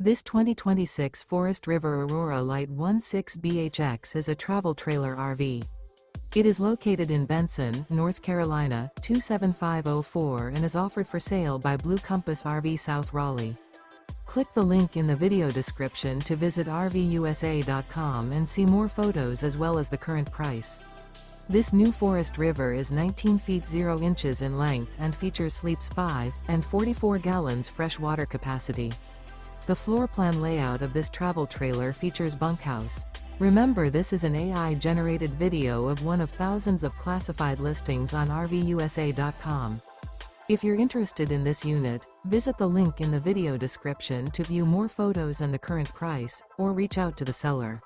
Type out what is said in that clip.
This 2026 Forest River Aurora Light 16BHX is a travel trailer RV. It is located in Benson, North Carolina, 27504 and is offered for sale by Blue Compass RV South Raleigh. Click the link in the video description to visit RVUSA.com and see more photos as well as the current price. This new Forest River is 19 feet 0 inches in length and features sleeps 5 and 44 gallons fresh water capacity. The floor plan layout of this travel trailer features bunkhouse. Remember, this is an AI-generated video of one of thousands of classified listings on RVUSA.com. If you're interested in this unit, visit the link in the video description to view more photos and the current price, or reach out to the seller.